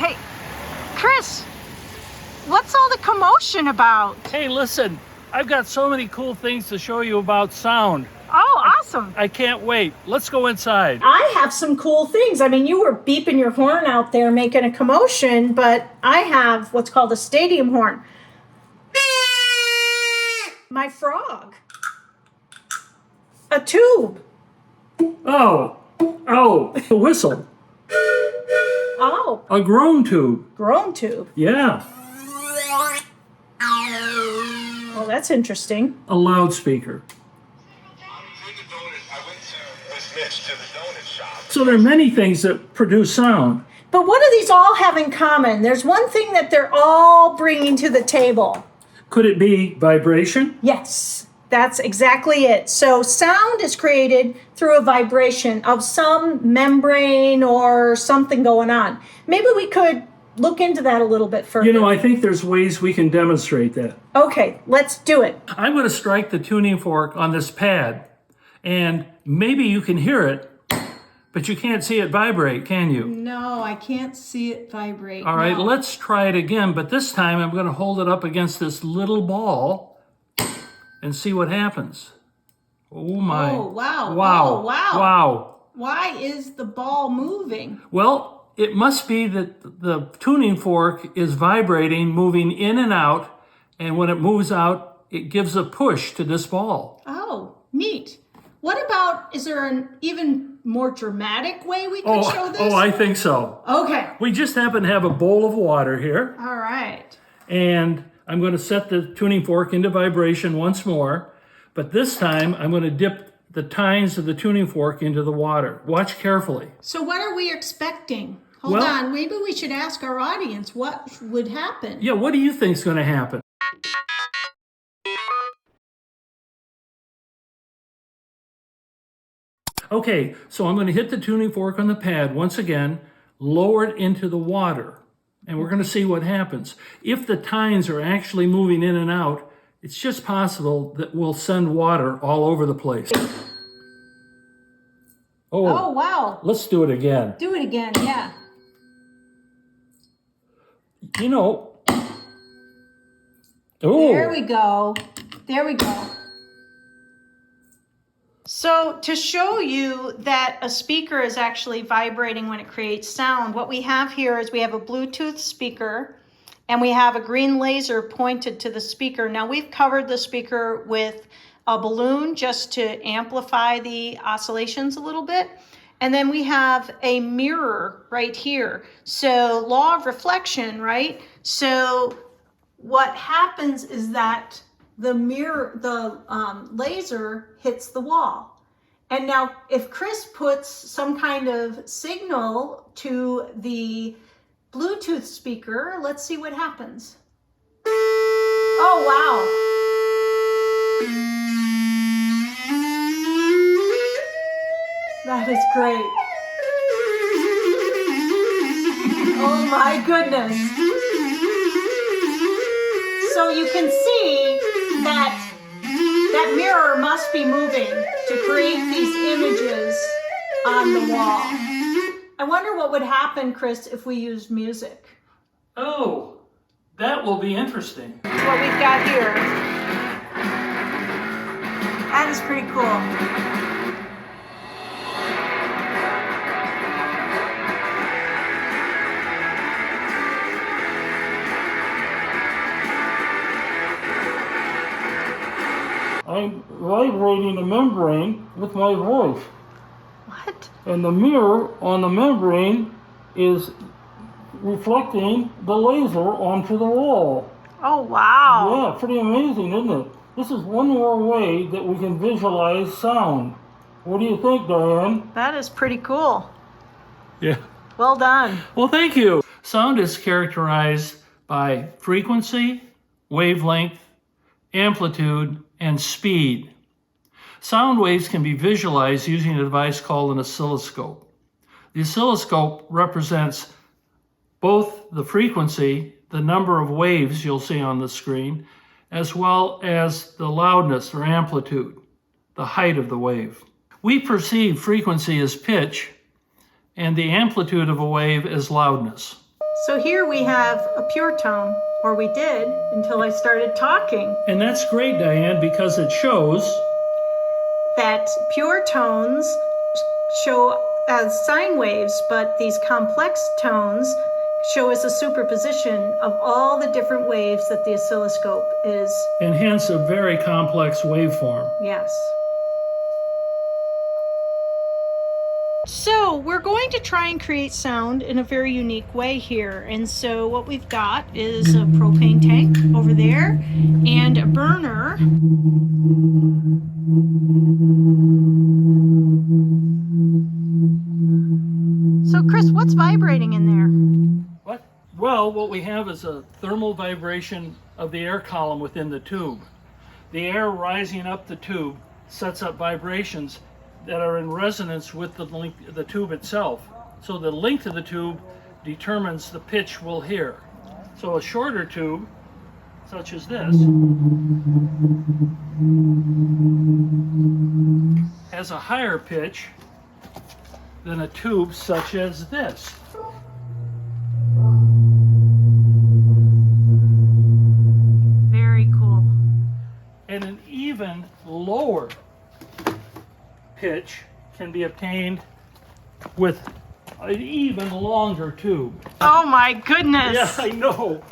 Hey, Chris, what's all the commotion about? Hey, listen, I've got so many cool things to show you about sound. Oh, awesome. I can't wait. Let's go inside. I have some cool things. I mean, you were beeping your horn out there making a commotion, but I have what's called a stadium horn. My frog. A tube. Oh, a whistle. Oh, A groan tube. groan tube. Yeah, Well, that's interesting. a loudspeaker. So there are many things that produce sound. But what do these all have in common? There's one thing that they're all bringing to the table. Could it be vibration? Yes, that's exactly it. So sound is created through a vibration of some membrane or something going on. Maybe we could look into that a little bit further. You know, I think there's ways we can demonstrate that. Okay, let's do it. I'm going to strike the tuning fork on this pad, and maybe you can hear it, but you can't see it vibrate, can you? No, I can't see it vibrate. All right, No. let's try it again, but this time I'm going to hold it up against this little ball and see what happens. Oh my. Oh, wow. Wow. Oh, wow. Wow. Why is the ball moving? Well, it must be that the tuning fork is vibrating, moving in and out, and when it moves out, it gives a push to this ball. Oh, neat. What about, is there an even more dramatic way we could show this? Oh, I think so. Okay. We just happen to have a bowl of water here, All right. and I'm going to set the tuning fork into vibration once more, but this time I'm going to dip the tines of the tuning fork into the water. Watch carefully. So what are we expecting? Hold Well- on. Maybe we should ask our audience what would happen. Yeah, what do you think is going to happen? Okay, so I'm going to hit the tuning fork on the pad once again, lower it into the water, and we're going to see what happens. If the tines are actually moving in and out, it's just possible that we'll send water all over the place. Oh, wow. Let's do it again. Do it again, yeah. You know, There we go. There we go. So to show you that a speaker is actually vibrating when it creates sound, what we have here is we have a Bluetooth speaker and we have a green laser pointed to the speaker. Now we've covered the speaker with a balloon just to amplify the oscillations a little bit. And then we have a mirror right here. So law of reflection, right? So what happens is that the mirror, laser hits the wall. And now if Chris puts some kind of signal to the Bluetooth speaker, let's see what happens. Oh, wow. That is great. Oh my goodness. So you can see that that mirror must be moving to create these images on the wall. I wonder what would happen, Chris, if we used music. oh, that will be interesting. That's what we've got here. That is pretty cool. I'm vibrating the membrane with my voice. What? And the mirror on the membrane is reflecting the laser onto the wall. Oh, wow. Yeah, pretty amazing, isn't it? This is one more way that we can visualize sound. What do you think, Diane? That is pretty cool. Yeah. Well done. Well, thank you. Sound is characterized by frequency, wavelength, amplitude, and speed. Sound waves can be visualized using a device called an oscilloscope. The oscilloscope represents both the frequency, the number of waves you'll see on the screen, as well as the loudness or amplitude, the height of the wave. We perceive frequency as pitch and the amplitude of a wave as loudness. So here we have a pure tone, or we did until I started talking. And that's great, Diane, because it shows That pure tones show as sine waves, but these complex tones show as a superposition of all the different waves that the oscilloscope is. and hence a very complex waveform. Yes. So we're going to try and create sound in a very unique way here. And so what we've got is a propane tank over there and a burner. So Chris, what's vibrating in there? What? Well, what we have is a thermal vibration of the air column within the tube. The air rising up the tube sets up vibrations that are in resonance with the tube itself. So the length of the tube determines the pitch we'll hear. So a shorter tube, such as this, has a higher pitch than a tube such as this. Very cool. And an even lower pitch can be obtained with an even longer tube. Oh my goodness. Yeah, I know.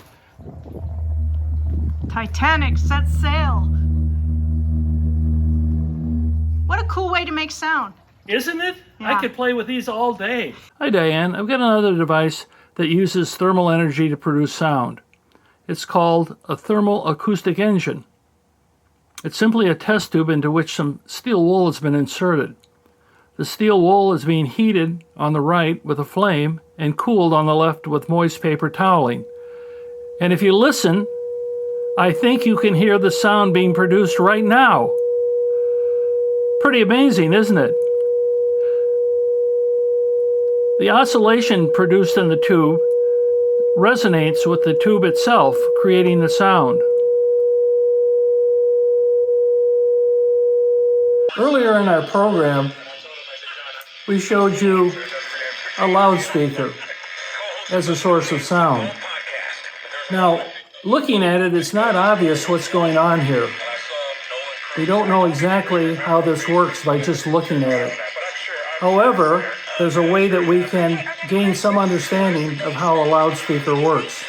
Titanic sets sail. What a cool way to make sound. Isn't it? Yeah. I could play with these all day. Hi, Diane. I've got another device that uses thermal energy to produce sound. It's called a thermal acoustic engine. It's simply a test tube into which some steel wool has been inserted. The steel wool is being heated on the right with a flame and cooled on the left with moist paper toweling. And if you listen, I think you can hear the sound being produced right now. Pretty amazing, isn't it? The oscillation produced in the tube resonates with the tube itself, creating the sound. Earlier in our program, we showed you a loudspeaker as a source of sound. Now, looking at it, it's not obvious what's going on here. We don't know exactly how this works by just looking at it. However, there's a way that we can gain some understanding of how a loudspeaker works.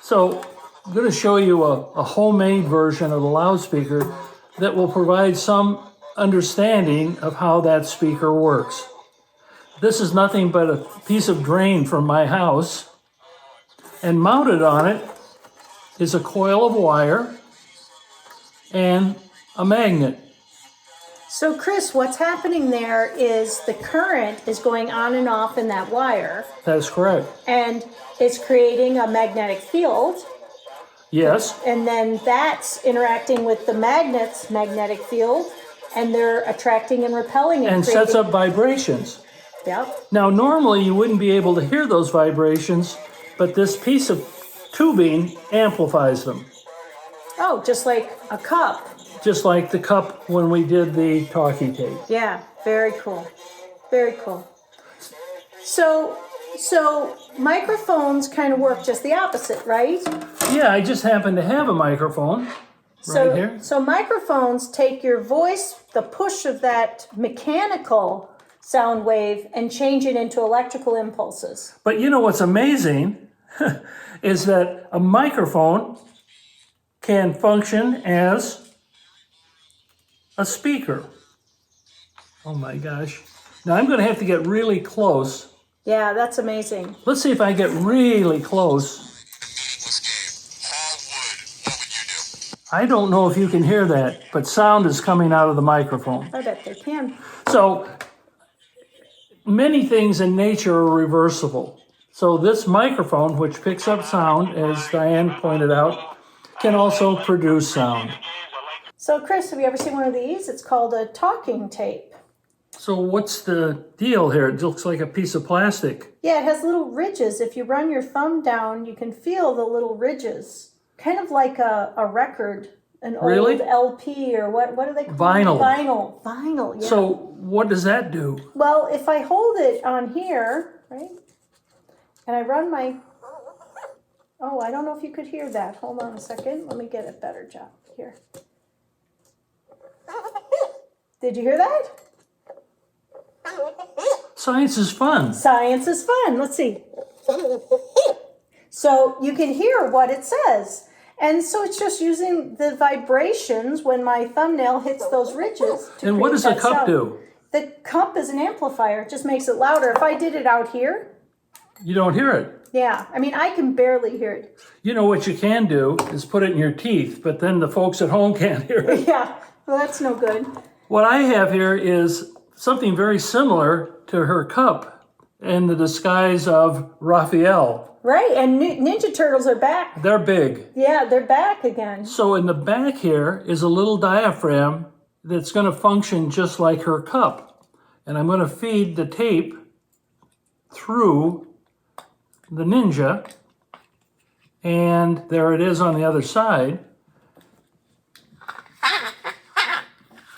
So I'm going to show you a homemade version of the loudspeaker that will provide some understanding of how that speaker works. This is nothing but a piece of drain from my house, and mounted on it is a coil of wire and a magnet. So Chris, what's happening there is the current is going on and off in that wire, That's correct. and it's creating a magnetic field, Yes, and then that's interacting with the magnet's magnetic field, and they're attracting and repelling and creating... sets up vibrations. Yep. Now, normally you wouldn't be able to hear those vibrations, but this piece of tubing amplifies them, Oh, just like a cup. just like the cup when we did the talkie tape. Yeah, very cool. Very cool. So microphones kind of work just the opposite, right? Yeah, I just happen to have a microphone right here. So microphones take your voice, the push of that mechanical sound wave, and change it into electrical impulses. But you know what's amazing is that a microphone can function as a speaker. Oh my gosh. Now I'm going to have to get really close. Yeah, that's amazing. Let's see if I get really close. I don't know if you can hear that, but sound is coming out of the microphone. I bet they can. So many things in nature are reversible. So this microphone, which picks up sound, as Diane pointed out, can also produce sound. So Chris, have you ever seen one of these? It's called a talking tape. So what's the deal here? It looks like a piece of plastic. Yeah, it has little ridges. If you run your thumb down, you can feel the little ridges. Kind of like a record, an Really? old LP, or what are they called? Vinyl. Vinyl, yeah. So what does that do? Well, if I hold it on here, right, and I run my Oh, I don't know if you could hear that. Hold on a second. Let me get a better job here. Did you hear that? Science is fun. Science is fun. Let's see. So you can hear what it says. And so it's just using the vibrations when my thumbnail hits those ridges. And what does the cup do? The cup is an amplifier. It just makes it louder. If I did it out here. You don't hear it. Yeah. I mean, I can barely hear it. You know what you can do is put it in your teeth, but then the folks at home can't hear it. Yeah. Well, that's no good. What I have here is something very similar to her cup in the disguise of Raphael. Right. And Ninja Turtles are back. They're big. Yeah, they're back again. So in the back here is a little diaphragm that's going to function just like her cup. And I'm going to feed the tape through the Ninja. And there it is on the other side.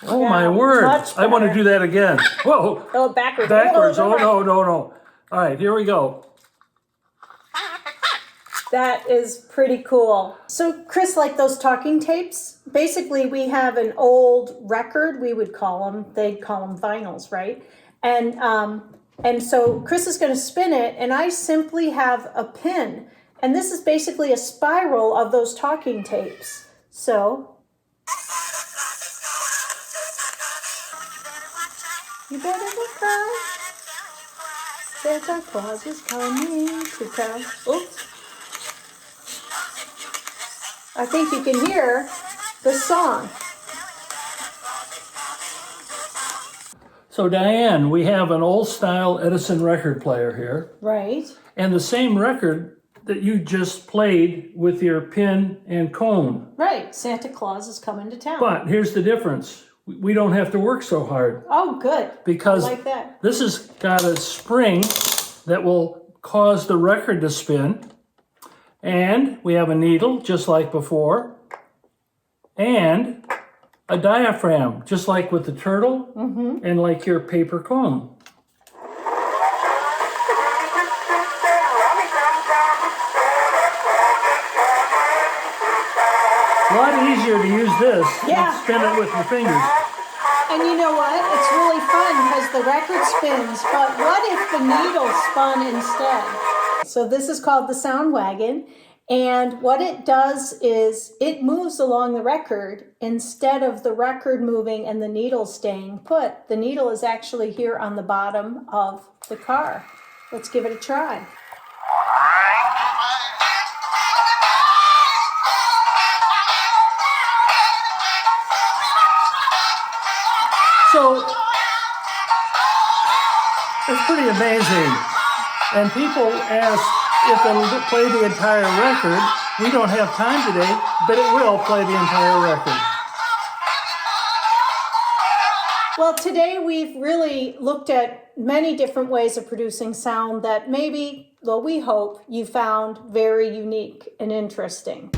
Oh, yeah, my word. I want to do that again. Whoa. Oh, backwards. Backwards. Oh, no. All right, here we go. That is pretty cool. So, Chris, like those talking tapes, basically we have an old record, we would call them. They'd call them vinyls, right? And so Chris is going to spin it, and I simply have a pin. And this is basically a spiral of those talking tapes. So, you better look out. Santa Claus is coming to town. Oops. I think you can hear the song. So Diane, we have an old style Edison record player here. Right. And the same record that you just played with your pin and cone. Right. Santa Claus is coming to town. But here's the difference. We don't have to work so hard. Oh, good. Because I like that. This has got a spring that will cause the record to spin. And we have a needle, just like before. And a diaphragm, just like with the turtle and like your paper cone. A lot easier to use this than spin it with your fingers. And you know what? It's really fun because the record spins, but what if the needle spun instead? So this is called the sound wagon, and what it does is it moves along the record instead of the record moving and the needle staying put. The needle is actually here on the bottom of the car. Let's give it a try. So it's pretty amazing. And people ask if it'll play the entire record. We don't have time today, but it will play the entire record. Well, today we've really looked at many different ways of producing sound that maybe, well, we hope you found very unique and interesting.